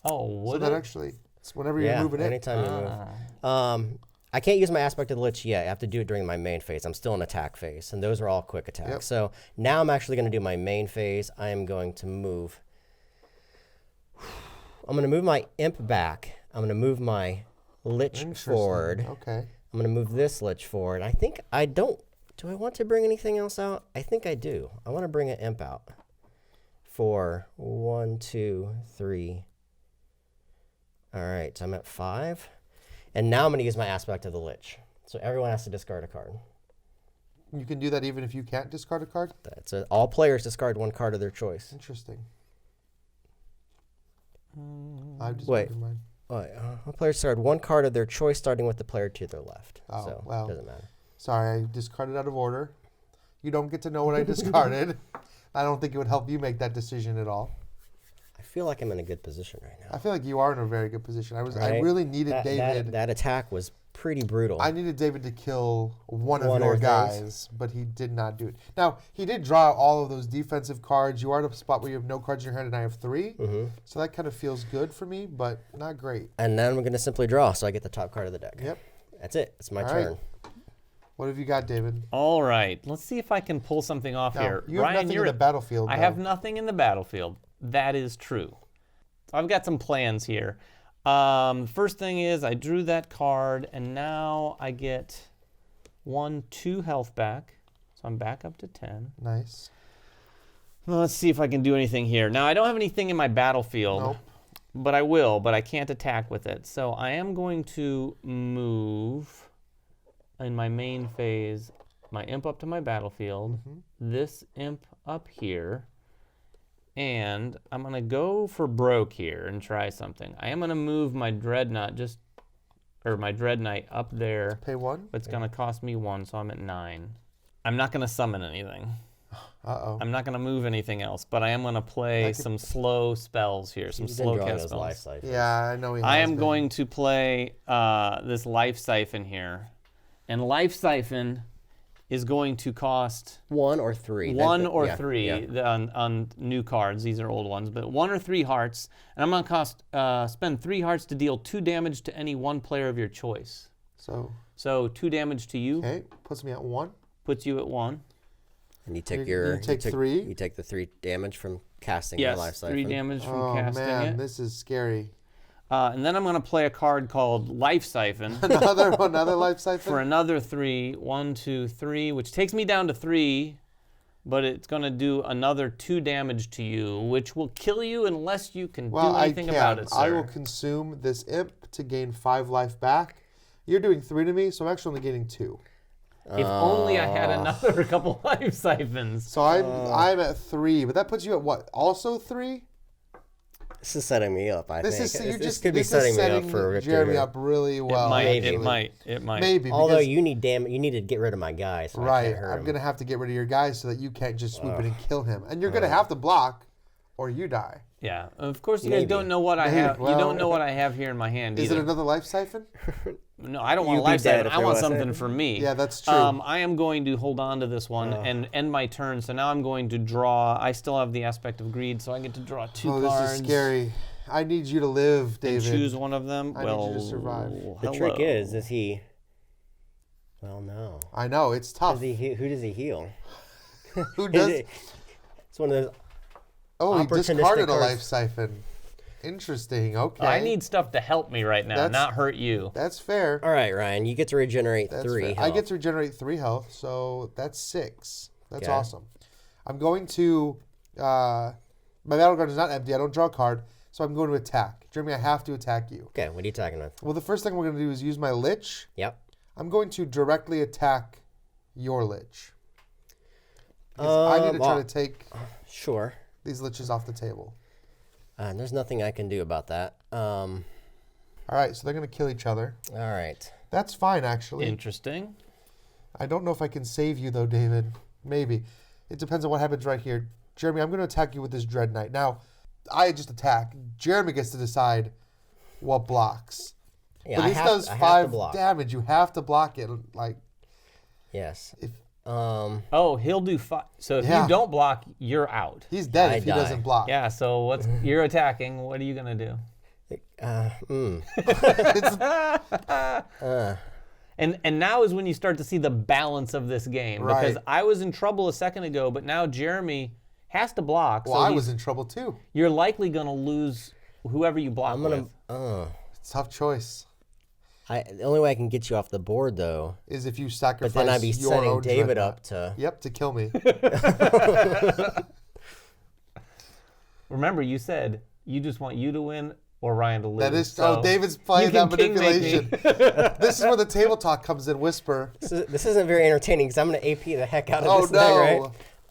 Speaker 2: Oh,
Speaker 3: So
Speaker 2: would
Speaker 3: that
Speaker 2: it?
Speaker 3: actually, it's whenever you remove an imp.
Speaker 1: anytime you move. I can't use my aspect of the Lich yet. I have to do it during my main phase. I'm still in attack phase, and those are all quick attacks.
Speaker 3: Yep.
Speaker 1: So now I'm actually going to do my main phase. I am going to move. I'm going to move my imp back. I'm going to move my Lich forward.
Speaker 3: Okay.
Speaker 1: I'm going to move this Lich forward. I think I don't. Do I want to bring anything else out? I think I do. I want to bring an imp out for 1, 2, 3. All right, so I'm at 5. And now I'm going to use my aspect of the Lich. So everyone has to discard a card.
Speaker 3: You can do that even if you can't discard a card?
Speaker 1: That's it. All players discard 1 card of their choice.
Speaker 3: Interesting. I've
Speaker 1: Wait.
Speaker 3: discarded mine.
Speaker 1: All players discard 1 card of their choice, starting with the player to their left.
Speaker 3: Oh,
Speaker 1: so
Speaker 3: well.
Speaker 1: it doesn't matter.
Speaker 3: Sorry, I discarded out of order. You don't get to know what I discarded. I don't think it would help you make that decision at all.
Speaker 1: I feel like I'm in a good position right now.
Speaker 3: I feel like you are in a very good position. I
Speaker 1: Right?
Speaker 3: really needed David.
Speaker 1: That attack was pretty brutal.
Speaker 3: I needed David to kill one of
Speaker 1: One
Speaker 3: your
Speaker 1: of
Speaker 3: guys, but he did not do it. Now, he did draw all of those defensive cards. You are at a spot where you have no cards in your hand, and I have 3. So that kind of feels good for me, but not great.
Speaker 1: And then I'm going to simply draw, so I get the top card of the deck.
Speaker 3: Yep.
Speaker 1: That's it. It's my
Speaker 3: All
Speaker 1: turn.
Speaker 3: right. What have you got, David?
Speaker 2: All right. Let's see if I can pull something off
Speaker 3: Now,
Speaker 2: here.
Speaker 3: you have
Speaker 2: Ryan,
Speaker 3: nothing in
Speaker 2: you're
Speaker 3: the battlefield,
Speaker 2: I
Speaker 3: though.
Speaker 2: have nothing in the battlefield. That is true. I've got some plans here. First thing is I drew that card, and now I get 2 health back. So I'm back up to 10.
Speaker 3: Nice.
Speaker 2: Well, let's see if I can do anything here. Now, I don't have anything in my battlefield.
Speaker 3: Nope.
Speaker 2: But I will, but I can't attack with it. So I am going to move in my main phase my imp up to my battlefield, this imp up here, and I'm going to go for broke here and try something. I am going to move my dreadnought my dread knight up there.
Speaker 3: Pay 1?
Speaker 2: But it's going to cost me 1, so I'm at 9. I'm not going to summon anything.
Speaker 3: Uh-oh.
Speaker 2: I'm not going to move anything else, but I am going to play some slow spells here, some
Speaker 1: He's been
Speaker 2: slow
Speaker 1: drawing
Speaker 2: cast
Speaker 1: those
Speaker 2: spells.
Speaker 1: life cyphers.
Speaker 3: Yeah, I know he has
Speaker 2: I am
Speaker 3: been.
Speaker 2: going to play this Life Siphon here. And Life Siphon is going to cost
Speaker 1: 1 or 3.
Speaker 2: 1 or
Speaker 1: yeah,
Speaker 2: 3
Speaker 1: yeah.
Speaker 2: on new cards. These are old ones, but 1 or 3 hearts. And I'm going to spend 3 hearts to deal 2 damage to any 1 player of your choice. So 2 damage to you.
Speaker 3: Okay, puts me at 1.
Speaker 2: Puts you at 1.
Speaker 1: And you take
Speaker 3: You take 3?
Speaker 1: You take the 3 damage from casting
Speaker 2: Yes,
Speaker 1: the life
Speaker 2: 3
Speaker 1: siphon.
Speaker 2: damage from
Speaker 3: Oh,
Speaker 2: casting
Speaker 3: man,
Speaker 2: it.
Speaker 3: this is scary.
Speaker 2: And then I'm going to play a card called Life Siphon.
Speaker 3: Another life siphon?
Speaker 2: For another 3, 1, 2, 3, which takes me down to 3, but it's going to do another 2 damage to you, which will kill you unless you can do anything about it, sir.
Speaker 3: I will consume this imp to gain 5 life back. You're doing 3 to me, so I'm actually only getting 2.
Speaker 2: If only I had another couple life siphons.
Speaker 3: So I'm at 3, but that puts you at what? Also 3?
Speaker 1: This is setting me up, I think.
Speaker 3: This
Speaker 1: could be setting me up for a victory
Speaker 3: Jeremy
Speaker 1: here.
Speaker 3: up really well.
Speaker 2: It might.
Speaker 3: Maybe.
Speaker 1: Although
Speaker 3: because-
Speaker 1: you need to get rid of my guy, so I
Speaker 3: Right,
Speaker 1: can't hurt
Speaker 3: I'm
Speaker 1: him.
Speaker 3: going to have to get rid of your guy so that you can't just swoop in and kill him. And you're going to have to block or you die.
Speaker 2: Yeah. Of course, you guys
Speaker 1: Maybe.
Speaker 2: don't know what I
Speaker 3: Maybe.
Speaker 2: have.
Speaker 3: Well-
Speaker 2: you don't know what I have here in my hand
Speaker 3: Is
Speaker 2: either.
Speaker 3: it another life siphon?
Speaker 2: No, I don't want a
Speaker 1: You'd be
Speaker 2: life
Speaker 1: dead
Speaker 2: siphon.
Speaker 1: if
Speaker 2: I
Speaker 1: there
Speaker 2: want
Speaker 1: was
Speaker 2: something
Speaker 1: it.
Speaker 2: for me.
Speaker 3: Yeah, that's true.
Speaker 2: I am going to hold on to this one and end my turn. So now I'm going to draw. I still have the aspect of greed, so I get to draw 2
Speaker 3: Oh,
Speaker 2: cards.
Speaker 3: this is scary. I need you to live, David.
Speaker 2: Choose one of them.
Speaker 3: I need you to survive.
Speaker 1: The trick is he? Well, no.
Speaker 3: I know, it's tough.
Speaker 1: Who does he heal?
Speaker 3: Who does?
Speaker 1: It's one of those.
Speaker 3: Oh, he
Speaker 1: opportunistic
Speaker 3: discarded a
Speaker 1: cards.
Speaker 3: life siphon. Interesting. Okay.
Speaker 2: I need stuff to help me right now, not hurt you.
Speaker 3: That's fair.
Speaker 1: All right, Ryan, you get to regenerate
Speaker 3: That's
Speaker 1: 3
Speaker 3: fair.
Speaker 1: health.
Speaker 3: I get to regenerate 3 health, so that's 6. That's
Speaker 1: Okay.
Speaker 3: awesome. I'm going to... my battle card is not empty. I don't draw a card, so I'm going to attack. Jeremy, I have to attack you.
Speaker 1: Okay, what are you attacking with?
Speaker 3: Well, the first thing we're going to do is use my Lich.
Speaker 1: Yep.
Speaker 3: I'm going to directly attack your Lich. Because I need to try to take
Speaker 1: Sure.
Speaker 3: these Liches off the table.
Speaker 1: There's nothing I can do about that. All
Speaker 3: All right, so they're going to kill each other.
Speaker 1: right.
Speaker 3: That's fine, actually.
Speaker 2: Interesting.
Speaker 3: I don't know if I can save you, though, David. Maybe. It depends on what happens right here. Jeremy, I'm going to attack you with this Dread Knight. Now, I just attack. Jeremy gets to decide what blocks.
Speaker 1: Yeah,
Speaker 3: But this does
Speaker 1: I have to
Speaker 3: 5
Speaker 1: block.
Speaker 3: damage. You have to block it. Like,
Speaker 1: Yes.
Speaker 3: if
Speaker 2: Oh, he'll do 5. So if
Speaker 3: Yeah.
Speaker 2: you don't block, you're out.
Speaker 3: he's dead
Speaker 1: I
Speaker 3: if he
Speaker 1: die.
Speaker 3: doesn't block.
Speaker 2: Yeah, so you're attacking. What are you going to do? And now is when you start to see the balance of this game. Because
Speaker 3: Right.
Speaker 2: I was in trouble a second ago, but now Jeremy has to block.
Speaker 3: Well,
Speaker 2: so
Speaker 3: I was in trouble, too.
Speaker 2: you're likely going to lose whoever you block
Speaker 1: I'm gonna.
Speaker 2: with.
Speaker 3: Tough choice.
Speaker 1: The only way I can get you off the board though,
Speaker 3: Is if you
Speaker 1: but
Speaker 3: sacrifice
Speaker 1: then I'd be
Speaker 3: your
Speaker 1: setting
Speaker 3: own
Speaker 1: David
Speaker 3: Dreadnought.
Speaker 1: up to.
Speaker 3: Yep, to kill me.
Speaker 2: Remember, you said you just want you to win or Ryan to lose.
Speaker 3: That is...
Speaker 2: So
Speaker 3: oh, David's playing
Speaker 2: you
Speaker 3: that
Speaker 2: can kingmake me.
Speaker 3: manipulation. This is where the table talk comes in, whisper.
Speaker 1: This isn't very entertaining because I'm gonna AP the heck out of
Speaker 3: Oh,
Speaker 1: this thing, right?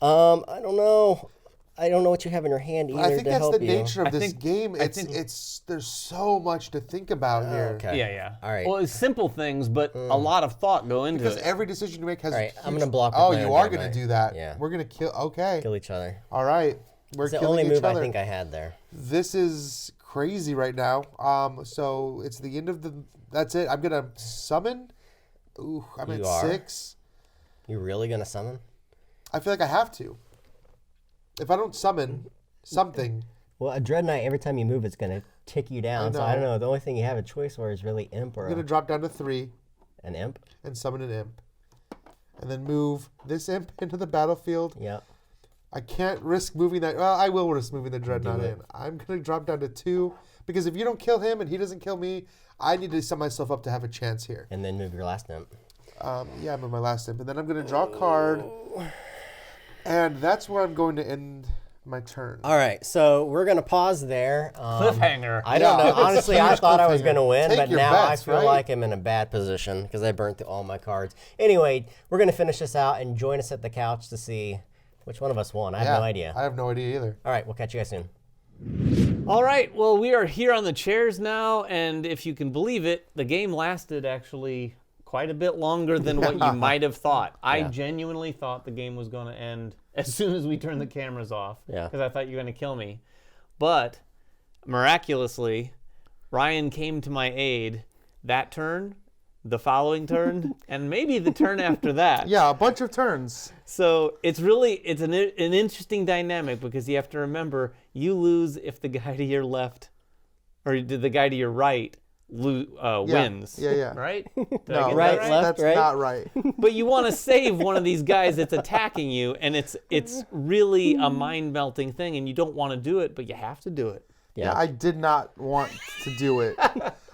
Speaker 3: no.
Speaker 1: I don't know. I don't know what you have in your hand either
Speaker 3: I think
Speaker 1: to
Speaker 3: that's
Speaker 1: help
Speaker 3: the
Speaker 1: you.
Speaker 3: nature of
Speaker 2: I
Speaker 3: this
Speaker 2: think-
Speaker 3: game.
Speaker 2: I
Speaker 3: It's
Speaker 2: think-
Speaker 3: it's there's so much to think about here.
Speaker 1: Okay.
Speaker 2: Yeah.
Speaker 1: All right.
Speaker 2: Well, it's simple things, but a lot of thought go into
Speaker 3: Because
Speaker 2: it.
Speaker 3: every decision you make has.
Speaker 1: All right, I'm
Speaker 3: huge-
Speaker 1: gonna block with
Speaker 3: Oh,
Speaker 1: my
Speaker 3: you
Speaker 1: own
Speaker 3: are
Speaker 1: Dread
Speaker 3: gonna
Speaker 1: Knight.
Speaker 3: do that.
Speaker 1: Yeah.
Speaker 3: We're gonna kill. Okay.
Speaker 1: Kill each other.
Speaker 3: All right. We're
Speaker 1: It's the
Speaker 3: killing
Speaker 1: only
Speaker 3: each
Speaker 1: move
Speaker 3: other.
Speaker 1: I think I had there.
Speaker 3: This is crazy right now. So it's the end of the. That's it. I'm gonna summon. Ooh, I'm
Speaker 1: You
Speaker 3: at
Speaker 1: are?
Speaker 3: 6.
Speaker 1: You really gonna summon?
Speaker 3: I feel like I have to. If I don't summon something,
Speaker 1: Well, a Dread Knight, every time you move, it's gonna tick you down. So I don't
Speaker 3: know.
Speaker 1: know. The only thing you have a choice for is really Imp or
Speaker 3: I'm gonna drop down to 3
Speaker 1: an Imp.
Speaker 3: and summon an imp, and then move this imp into the battlefield.
Speaker 1: Yep.
Speaker 3: I can't risk moving that. Well, I will risk moving the Dreadnought
Speaker 1: it.
Speaker 3: in. I'm going to drop down to 2 because if you don't kill him and he doesn't kill me, I need to set myself up to have a chance here.
Speaker 1: And then move your last Imp.
Speaker 3: Yeah, I'm in my last imp. And then I'm going to draw a card. And that's where I'm going to end my turn.
Speaker 1: All right, so we're gonna pause there.
Speaker 2: Cliffhanger.
Speaker 1: I don't
Speaker 3: Yeah,
Speaker 1: know.
Speaker 3: it's a
Speaker 1: Honestly, I
Speaker 3: huge
Speaker 1: thought I was
Speaker 3: cliffhanger.
Speaker 1: gonna win,
Speaker 3: Take
Speaker 1: but
Speaker 3: your
Speaker 1: now
Speaker 3: bets,
Speaker 1: I feel
Speaker 3: right?
Speaker 1: like I'm in a bad position because I burnt through all my cards. Anyway, we're gonna finish this out and join us at the couch to see which one of us won. I have no idea.
Speaker 3: I have no idea either.
Speaker 1: All right, we'll catch you guys soon.
Speaker 2: All right, well, we are here on the chairs now, and if you can believe it, the game lasted actually quite a bit longer than what you might have thought. I genuinely thought the game was going to end as soon as we turned the cameras off,
Speaker 1: Yeah.
Speaker 2: because I thought you were going to kill me. But miraculously, Ryan came to my aid that turn, the following turn, and maybe the turn after that.
Speaker 3: Yeah, a bunch of turns.
Speaker 2: So it's an interesting dynamic because you have to remember you lose if the guy to your left or the guy to your right wins.
Speaker 3: Yeah.
Speaker 2: Right? Did I
Speaker 3: No,
Speaker 2: get
Speaker 1: Right,
Speaker 2: that
Speaker 1: left,
Speaker 3: that's
Speaker 1: right?
Speaker 3: not right.
Speaker 2: But you want to save one of these guys that's attacking you, and it's really a mind-melting thing, and you don't want to do it, but you have to do it.
Speaker 1: Yeah.
Speaker 3: I did not want to do it.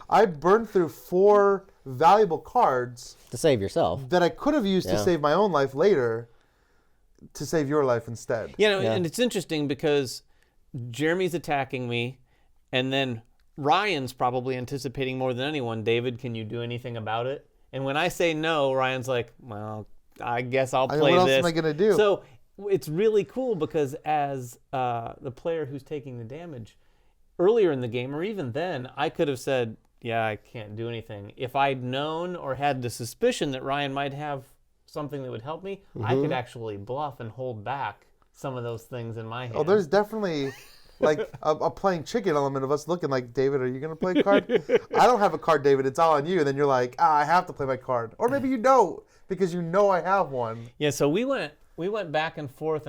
Speaker 3: I burned through 4 valuable cards
Speaker 1: To save yourself.
Speaker 3: that I could have used to
Speaker 1: Yeah.
Speaker 3: save my own life later to save your life instead.
Speaker 2: You know,
Speaker 1: Yeah.
Speaker 2: and it's interesting because Jeremy's attacking me, and then Ryan's probably anticipating more than anyone, David, can you do anything about it? And when I say no, Ryan's like, well, I guess I'll
Speaker 3: I mean,
Speaker 2: play
Speaker 3: what else
Speaker 2: this.
Speaker 3: am I gonna do?
Speaker 2: So it's really cool because as the player who's taking the damage, earlier in the game, or even then, I could have said, yeah, I can't do anything. If I'd known or had the suspicion that Ryan might have something that would help me, I could actually bluff and hold back some of those things in my hand.
Speaker 3: Oh, there's definitely like a playing chicken element of us looking like, David, are you going to play a card? I don't have a card, David. It's all on you. And then you're like, I have to play my card. Or maybe you don't because you know I have one.
Speaker 2: Yeah, so we went back and forth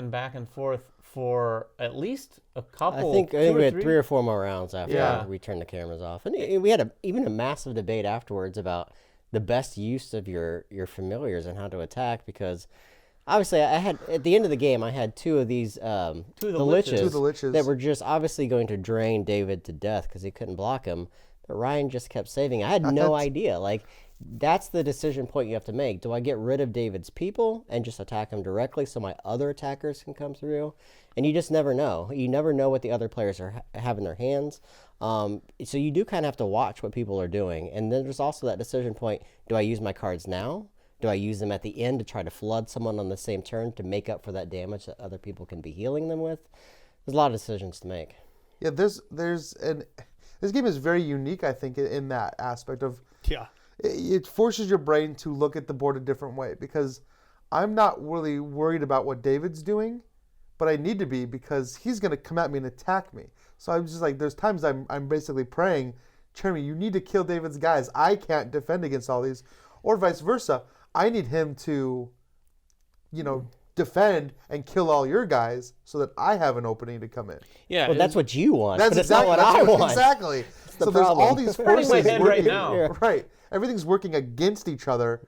Speaker 2: for at least a couple.
Speaker 1: I think
Speaker 2: two
Speaker 1: we
Speaker 2: or
Speaker 1: had
Speaker 2: three.
Speaker 1: 3 or 4 more rounds after
Speaker 2: Yeah.
Speaker 1: we turned the cameras off, and we had even a massive debate afterwards about the best use of your familiars and how to attack because Obviously, I had at the end of the game, I had two of these the liches,
Speaker 3: Two of the liches.
Speaker 1: that were just obviously going to drain David to death because he couldn't block him. But Ryan just kept saving. I had no idea. Like, that's the decision point you have to make. Do I get rid of David's people and just attack him directly so my other attackers can come through? And you just never know. You never know what the other players have in their hands. So you do kind of have to watch what people are doing. And then there's also that decision point. Do I use my cards now? Do I use them at the end to try to flood someone on the same turn to make up for that damage that other people can be healing them with? There's a lot of decisions to make.
Speaker 3: Yeah, this game is very unique, I think, in that aspect of it forces your brain to look at the board a different way, because I'm not really worried about what David's doing, but I need to be, because he's going to come at me and attack me. So I'm just like, there's times I'm basically praying, Jeremy, you need to kill David's guys. I can't defend against all these, or vice versa. I need him to, defend and kill all your guys so that I have an opening to come in.
Speaker 2: Yeah,
Speaker 1: Well, that's what you want.
Speaker 3: That's
Speaker 1: but
Speaker 3: exactly
Speaker 1: it's not what I want.
Speaker 3: Exactly.
Speaker 1: the
Speaker 3: So there's all
Speaker 1: problem.
Speaker 3: these
Speaker 2: hurting
Speaker 3: forces
Speaker 2: my head right
Speaker 3: working,
Speaker 2: now.
Speaker 3: right? Everything's working against each other,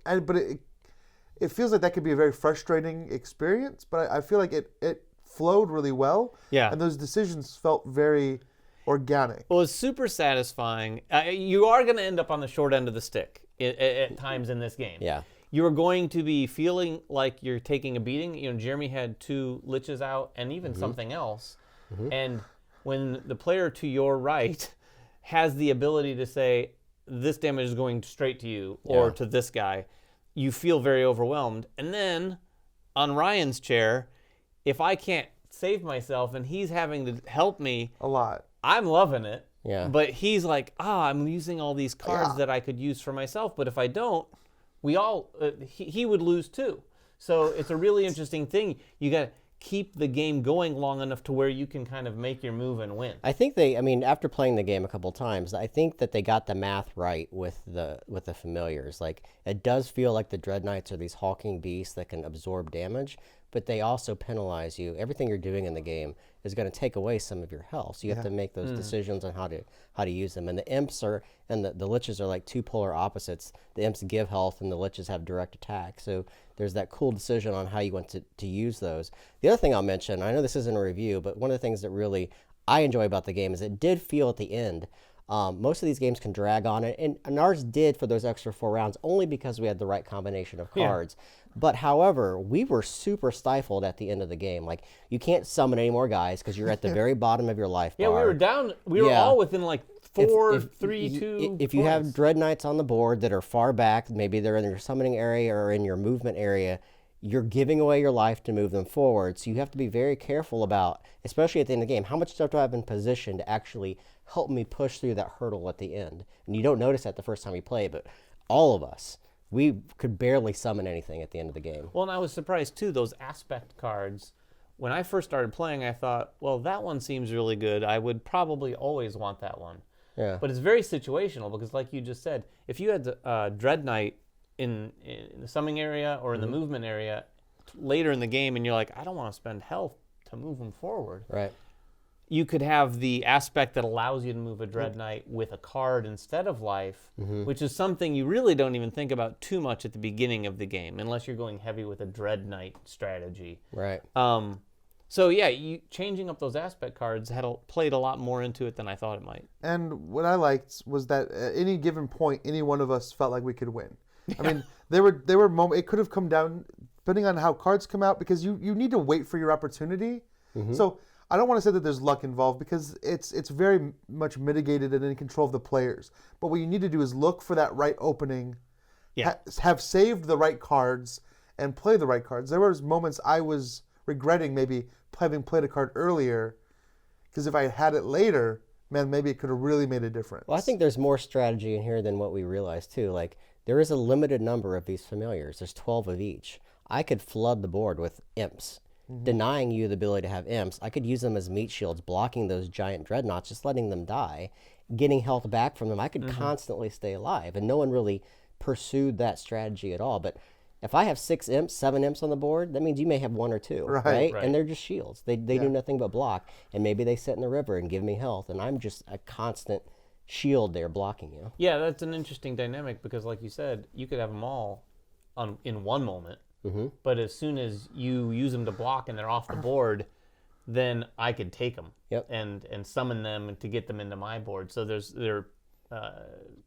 Speaker 3: but it feels like that could be a very frustrating experience. But I feel like it flowed really well.
Speaker 2: Yeah.
Speaker 3: And those decisions felt very organic.
Speaker 2: Well, it's super satisfying. You are going to end up on the short end of the stick at times in this game.
Speaker 1: Yeah.
Speaker 2: You're going to be feeling like you're taking a beating. Jeremy had 2 liches out and even something else. And when the player to your right has the ability to say, this damage is going straight to you or to this guy, you feel very overwhelmed. And then on Ryan's chair, if I can't save myself and he's having to help me
Speaker 3: A lot.
Speaker 2: I'm loving it.
Speaker 1: Yeah.
Speaker 2: But he's like, I'm using all these cards that I could use for myself. But if I don't, he would lose too. So it's a really interesting thing. You got to keep the game going long enough to where you can kind of make your move and win.
Speaker 1: I think after playing the game a couple times, I think that they got the math right with the familiars. Like, it does feel like the Dread Knights are these hulking beasts that can absorb damage, but they also penalize you. Everything you're doing in the game is going to take away some of your health. So you have to make those decisions on how to use them. And the imps and the liches are like two polar opposites. The imps give health and the liches have direct attack. So there's that cool decision on how you want to use those. The other thing I'll mention, I know this isn't a review, but one of the things that really I enjoy about the game is it did feel at the end. Most of these games can drag on it, and ours did for those extra 4 rounds only because we had the right combination of cards. But however, we were super stifled at the end of the game. Like, you can't summon any more guys because you're at the very bottom of your life bar.
Speaker 2: Yeah, we were down. We were all within like 4, 3, 2.
Speaker 1: If you have Dread Knights on the board that are far back, maybe they're in your summoning area or in your movement area, you're giving away your life to move them forward. So you have to be very careful about, especially at the end of the game, how much stuff do I have in position to actually help me push through that hurdle at the end. And you don't notice that the first time you play, but all of us, we could barely summon anything at the end of the game.
Speaker 2: Well, and I was surprised too, those aspect cards. When I first started playing, I thought, well, that one seems really good. I would probably always want that one.
Speaker 1: Yeah.
Speaker 2: But it's very situational because, like you just said, if you had Dread Knight in the summoning area or in the movement area later in the game and you're like, I don't want to spend health to move them forward.
Speaker 1: Right.
Speaker 2: You could have the aspect that allows you to move a Dread Knight with a card instead of life, which is something you really don't even think about too much at the beginning of the game, unless you're going heavy with a Dread Knight strategy.
Speaker 1: Right.
Speaker 2: So yeah, changing up those aspect cards played a lot more into it than I thought it might.
Speaker 3: And what I liked was that at any given point, any one of us felt like we could win. I mean, there were moments, it could have come down, depending on how cards come out, because you need to wait for your opportunity. So I don't want to say that there's luck involved because it's very much mitigated and in control of the players. But what you need to do is look for that right opening, have saved the right cards, and play the right cards. There was moments I was regretting maybe having played a card earlier, because if I had it later, man, maybe it could have really made a difference.
Speaker 1: Well, I think there's more strategy in here than what we realized too. Like, there is a limited number of these familiars. There's 12 of each. I could flood the board with imps. Denying you the ability to have imps. I could use them as meat shields, blocking those giant dreadnoughts, just letting them die, getting health back from them. I could constantly stay alive, and no one really pursued that strategy at all. But if I have 6 imps, 7 imps on the board, that means you may have 1 or 2, right? And they're just shields. They do nothing but block, and maybe they sit in the river and give me health, and I'm just a constant shield there blocking you.
Speaker 2: Yeah, that's an interesting dynamic because, like you said, you could have them all in one moment. But as soon as you use them to block and they're off the board, then I could take them and summon them to get them into my board. So they're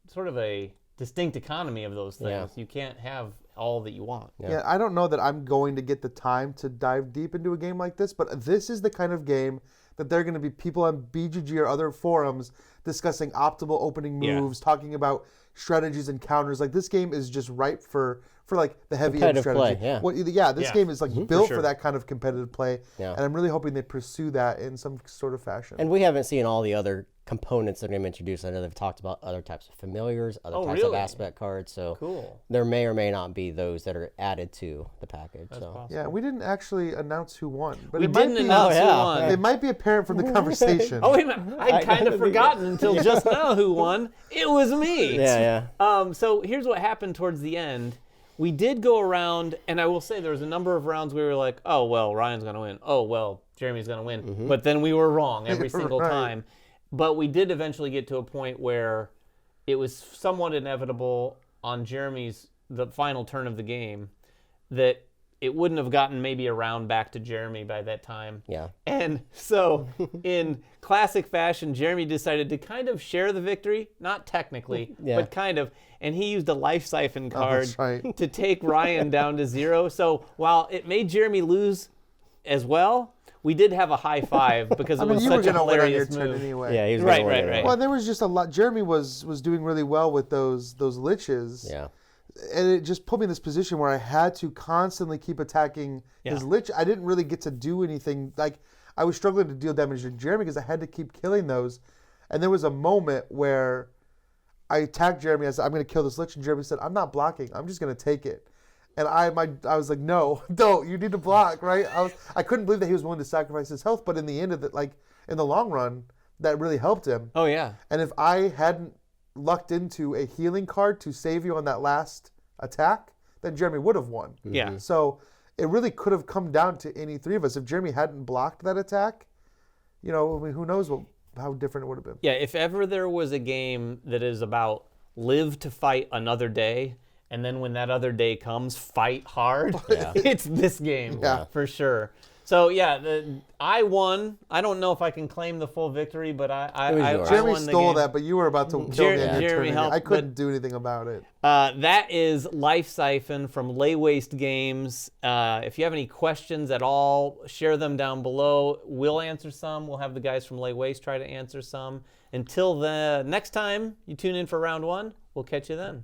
Speaker 2: sort of a distinct economy of those things.
Speaker 1: Yeah.
Speaker 2: You can't have all that you want.
Speaker 3: Yeah, I don't know that I'm going to get the time to dive deep into a game like this, but this is the kind of game that there are going to be people on BGG or other forums discussing optimal opening moves, talking about strategies and counters. Like, this game is just ripe for like the heavy end strategy.
Speaker 1: Play,
Speaker 3: This game is like built
Speaker 2: sure.
Speaker 3: for that kind of competitive play, and I'm really hoping they pursue that in some sort of fashion.
Speaker 1: And we haven't seen all the other components that are going to be introduced. I know they've talked about other types of familiars, other types of aspect cards. So there may or may not be those that are added to the package.
Speaker 3: Yeah, we didn't actually announce who won, but
Speaker 2: We
Speaker 3: it might
Speaker 2: didn't
Speaker 3: be,
Speaker 2: announce who won.
Speaker 3: It might be apparent from the conversation.
Speaker 2: Oh, wait a minute. I'd kind of forgotten until just now who won. It was me. So here's what happened towards the end. We did go around, and I will say there was a number of rounds where we were like, oh, well, Ryan's going to win. Oh, well, Jeremy's going to win. But then we were wrong every single time. But we did eventually get to a point where it was somewhat inevitable on the final turn of the game, that it wouldn't have gotten maybe a round back to Jeremy by that time.
Speaker 1: Yeah.
Speaker 2: And so in classic fashion, Jeremy decided to kind of share the victory, not technically, but kind of. And he used a life siphon card to take Ryan down to 0. So while it made Jeremy lose as well, we did have a high five because it was such a hilarious move.
Speaker 3: Anyway.
Speaker 1: Yeah, he was
Speaker 2: right.
Speaker 3: Well, there was just a lot. Jeremy was doing really well with those liches.
Speaker 1: Yeah.
Speaker 3: And it just put me in this position where I had to constantly keep attacking his lich. I didn't really get to do anything. Like, I was struggling to deal damage to Jeremy because I had to keep killing those. And there was a moment where I attacked Jeremy. I said, I'm going to kill this lich. And Jeremy said, I'm not blocking. I'm just going to take it. And I was like, no, don't. You need to block, right? I couldn't believe that he was willing to sacrifice his health. But in the end of it, like, in the long run, that really helped him.
Speaker 2: Oh, yeah.
Speaker 3: And if I hadn't lucked into a healing card to save you on that last attack, then Jeremy would have won.
Speaker 2: Yeah.
Speaker 3: So it really could have come down to any three of us. If Jeremy hadn't blocked that attack, who knows how different it would have been.
Speaker 2: Yeah, if ever there was a game that is about live to fight another day, and then when that other day comes, fight hard, it's this game for sure. So, I won. I don't know if I can claim the full victory, but I
Speaker 3: Jeremy
Speaker 2: won the
Speaker 3: stole
Speaker 2: game.
Speaker 3: that, but you were about to kill me.
Speaker 2: Jeremy helped,
Speaker 3: I couldn't do anything about it.
Speaker 2: That is Life Siphon from Lay Waste Games. If you have any questions at all, share them down below. We'll answer some. We'll have the guys from Lay Waste try to answer some. Until the next time you tune in for round 1, we'll catch you then.